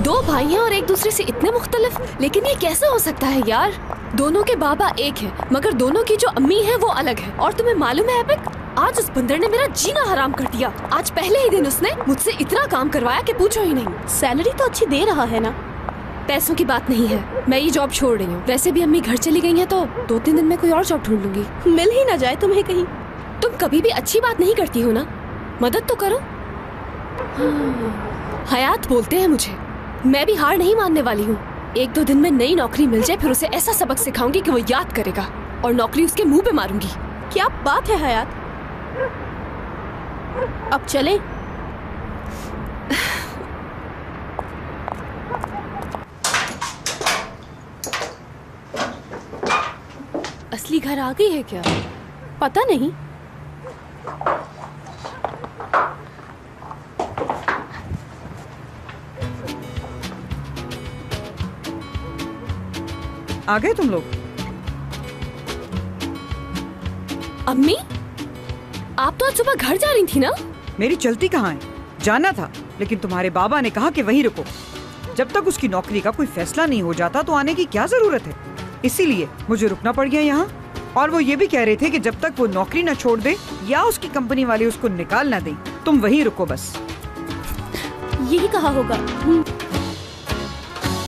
दो भाई हैं और एक दूसरे से इतने मुख्तलिफ, लेकिन ये कैसे हो सकता है यार? दोनों के बाबा एक हैं, मगर दोनों की जो अम्मी है वो अलग है। और तुम्हें मालूम है एपिक, आज उस बंदर ने मेरा जीना हराम कर दिया। आज पहले ही दिन उसने मुझसे इतना काम करवाया कि पूछो ही नहीं। सैलरी तो अच्छी दे रहा है ना? पैसों की बात नहीं है, मैं ये जॉब छोड़ रही हूँ। वैसे भी अम्मी घर चली गई हैं तो 2-3 दिन में कोई और जॉब ढूंढ लूंगी। मिल ही ना जाए तुम्हें कहीं। तुम कभी भी अच्छी बात नहीं करती हो ना, मदद तो करो। हयात बोलते हैं मुझे, मैं भी हार नहीं मानने वाली हूँ। 1-2 दिन में नई नौकरी मिल जाए, फिर उसे ऐसा सबक सिखाऊंगी कि वो याद करेगा और नौकरी उसके मुंह पे मारूंगी। क्या बात है हयात, अब चले? असली घर आ गई है क्या? पता नहीं। आ गए तुम लोग? अम्मी, आप तो आज सुबह घर जा रही थी ना? मेरी चलती कहाँ है? जाना था, लेकिन तुम्हारे बाबा ने कहा कि वहीं रुको। जब तक उसकी नौकरी का कोई फैसला नहीं हो जाता तो आने की क्या जरूरत है, इसीलिए मुझे रुकना पड़ गया यहाँ। और वो ये भी कह रहे थे कि जब तक वो नौकरी न छोड़ दे या उसकी कंपनी वाले उसको निकाल ना दें, तुम वहीं रुको बस। यही कहा होगा।